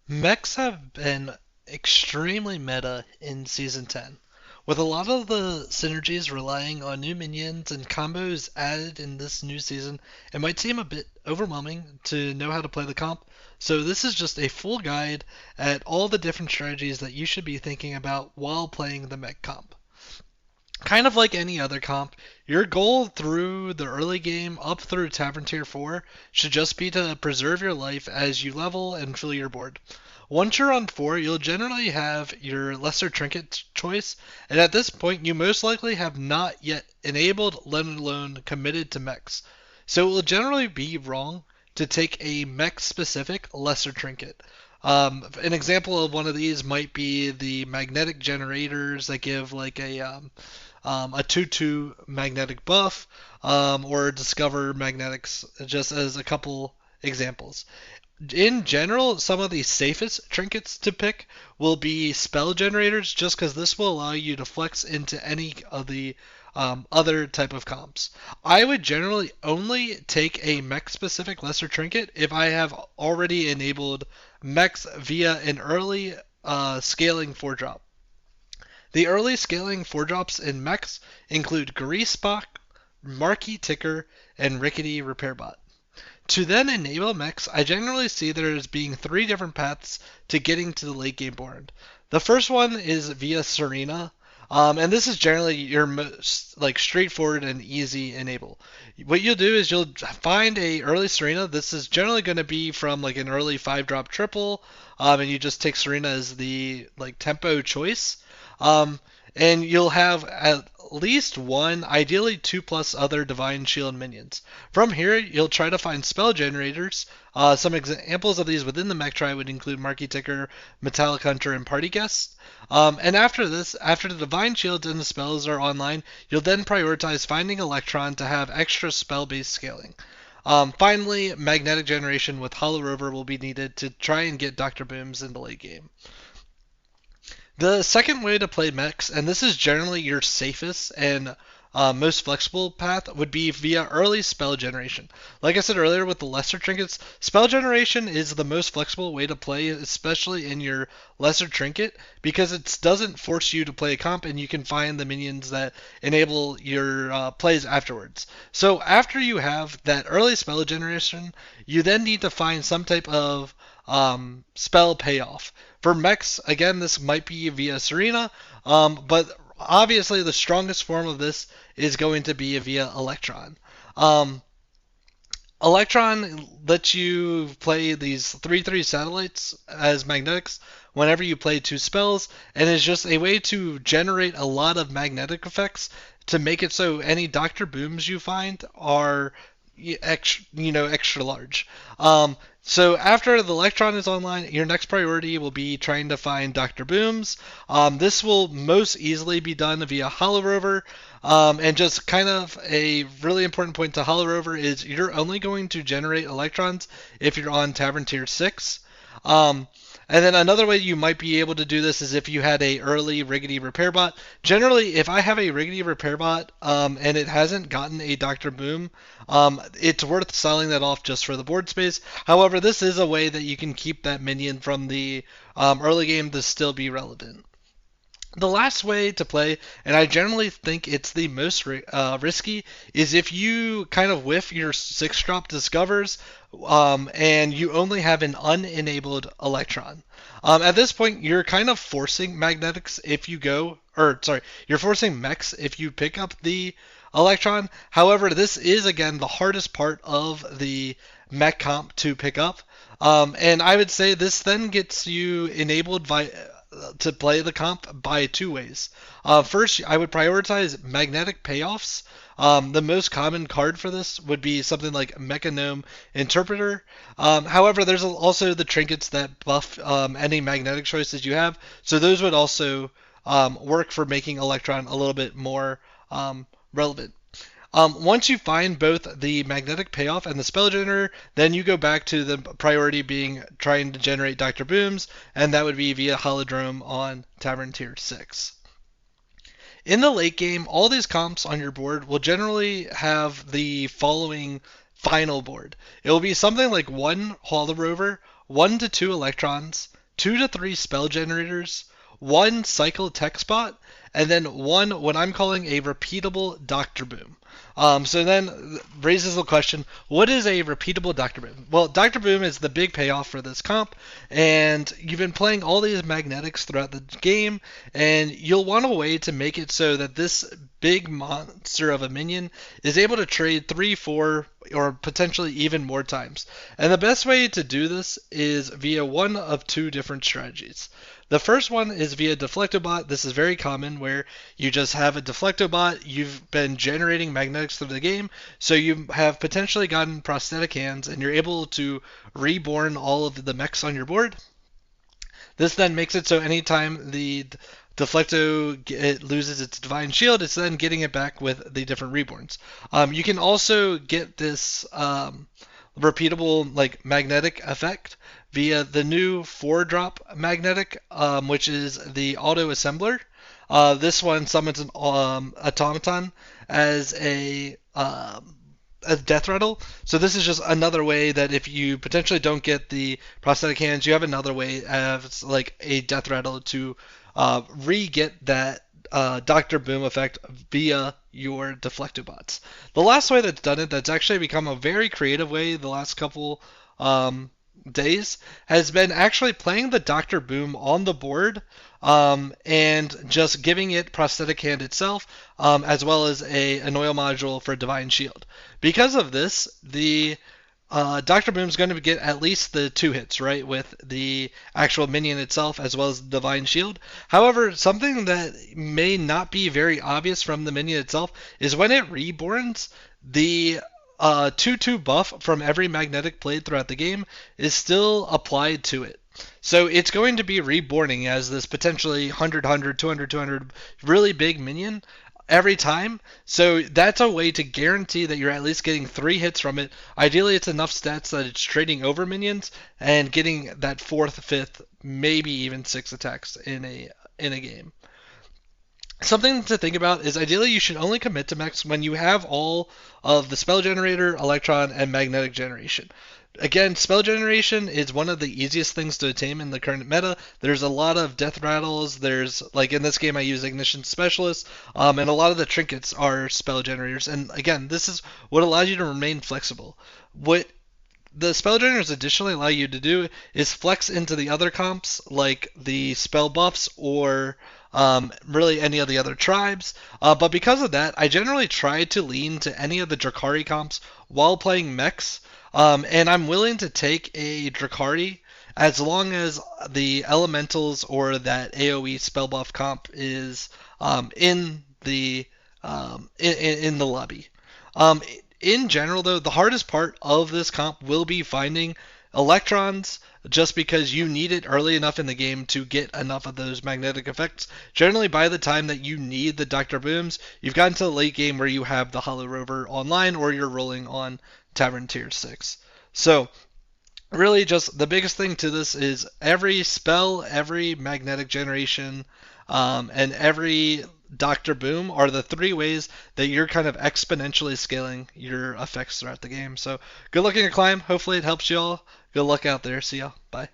Mechs have been extremely meta in Season 10, with a lot of the synergies relying on new minions and combos added in this new season. It might seem a bit overwhelming to know how to play the comp, so this is just a full guide at all the different strategies that you should be thinking about while playing the mech comp. Kind of like any other comp, your goal through the early game up through Tavern Tier 4 should just be to preserve your life as you level and fill your board. Once you're on 4, you'll generally have your lesser trinket choice, and at this point you most likely have not yet enabled, let alone committed to mechs. So it will generally be wrong to take a mech specific lesser trinket. An example of one of these might be the magnetic generators that give like a 2/2 magnetic buff, or discover magnetics, just as a couple examples. In general, some of the safest trinkets to pick will be spell generators, just because this will allow you to flex into any of the other type of comps. I would generally only take a mech specific lesser trinket if I have already enabled mechs via an early scaling 4 drop. The early scaling 4 drops in mechs include Greasebot, Marquee Ticker, and Rickety Repairbot. To then enable mechs, I generally see there as being 3 different paths to getting to the late game board. The first one is via Serena, and this is generally your most like straightforward and easy enable. What you'll do is you'll find a early Serena. This is generally going to be from like an early 5 drop triple, and you just take Serena as the like tempo choice. Um, and you'll have at least one, ideally two plus other Divine Shield minions. From here, you'll try to find spell generators. Some examples of these within the mech try would include Marquee Ticker, Metallic Hunter, and Party Guest. And after this, after the Divine Shields and the spells are online, you'll then prioritize finding Electron to have extra spell-based scaling. Finally, Magnetic Generation with Hollow Rover will be needed to try and get Dr. Booms in the late game. The second way to play mechs, and this is generally your safest and most flexible path, would be via early spell generation. Like I said earlier with the lesser trinkets, spell generation is the most flexible way to play, especially in your lesser trinket, because it doesn't force you to play a comp and you can find the minions that enable your plays afterwards. So after you have that early spell generation, you then need to find some type of spell payoff. For mechs, again, this might be via Serena, but obviously the strongest form of this is going to be via Electron. Um, Electron lets you play these 3/3 satellites as magnetics whenever you play 2 spells, and is just a way to generate a lot of magnetic effects to make it so any Doctor Booms you find are extra large. So after the Electron is online, your next priority will be trying to find Dr. Booms. This will most easily be done via Hollow Rover. And just kind of a really important point to Hollow Rover is you're only going to generate electrons if you're on Tavern Tier 6. Um, and then another way you might be able to do this is if you had a early Riggedy Repair Bot. Generally, if I have a Riggedy Repair Bot and it hasn't gotten a Dr. Boom, it's worth selling that off just for the board space. However, this is a way that you can keep that minion from the early game to still be relevant. The last way to play, and I generally think it's the most risky, is if you kind of whiff your 6 drop discovers and you only have an unenabled electron. At this point, you're kind of forcing magnetics if you go, or sorry, you're forcing mechs if you pick up the electron. However, this is again the hardest part of the mech comp to pick up. And I would say this then gets you enabled by to play the comp by 2 ways. First, I would prioritize magnetic payoffs. The most common card for this would be something like Mechanome Interpreter. However, there's also the trinkets that buff any magnetic choices you have, so those would also work for making Electron a little bit more relevant. Once you find both the magnetic payoff and the spell generator, then you go back to the priority being trying to generate Dr. Booms, and that would be via Holodrome on Tavern Tier 6. In the late game, all these comps on your board will generally have the following final board. It will be something like 1 Hollow Rover, 1 to 2 Electrons, 2 to 3 spell generators, 1 cycle tech spot, and then 1 what I'm calling a repeatable Dr. Boom. So then raises the question, what is a repeatable Dr. Boom? Well, Dr. Boom is the big payoff for this comp, and you've been playing all these magnetics throughout the game, and you'll want a way to make it so that this big monster of a minion is able to trade 3, 4, or potentially even more times. And the best way to do this is via one of 2 different strategies. The first one is via Deflectobot. This is very common, where you just have a Deflectobot. You've been generating magnetics through the game, so you have potentially gotten prosthetic hands, and you're able to reborn all of the mechs on your board. This then makes it so anytime the Deflecto it loses its Divine Shield, it's then getting it back with the different reborns. You can also get this repeatable like magnetic effect via the new 4-drop magnetic, which is the auto assembler. This one summons an automaton as a death rattle. So this is just another way that if you potentially don't get the prosthetic hands, you have another way as like a death rattle to re-get that Dr. Boom effect via your Deflectobots. The last way that's done it, that's actually become a very creative way the last couple days, has been actually playing the Dr. Boom on the board and just giving it prosthetic hand itself, as well as an oil module for Divine Shield. Because of this, the Dr. Boom's going to get at least the 2 hits, right, with the actual minion itself as well as Divine Shield. However, something that may not be very obvious from the minion itself is when it reborns, the 2/2 buff from every magnetic played throughout the game is still applied to it. So it's going to be reborning as this potentially 100, 100, 200, 200 really big minion every time. So that's a way to guarantee that you're at least getting 3 hits from it. Ideally, it's enough stats that it's trading over minions and getting that 4th, 5th, maybe even 6 attacks in a game. Something to think about is ideally you should only commit to mechs when you have all of the spell generator, electron, and magnetic generation. Again, spell generation is one of the easiest things to attain in the current meta. There's a lot of death rattles. There's, like in this game, I use Ignition Specialist, and a lot of the trinkets are spell generators. And again, this is what allows you to remain flexible. What the spell generators additionally allow you to do is flex into the other comps, like the spell buffs or really any of the other tribes. But because of that, I generally try to lean to any of the Drakari comps while playing mechs. And I'm willing to take a Drakari as long as the elementals or that AoE spell buff comp is in the lobby. In general, though, the hardest part of this comp will be finding electrons, just because you need it early enough in the game to get enough of those magnetic effects. Generally, by the time that you need the Dr. Booms, you've gotten to the late game where you have the Hollow Rover online or you're rolling on Tavern Tier 6. So, really just the biggest thing to this is every spell, every magnetic generation, and every Dr. Boom are the 3 ways that you're kind of exponentially scaling your effects throughout the game. So good luck in your climb. Hopefully it helps you all. Good luck out there. See y'all. Bye.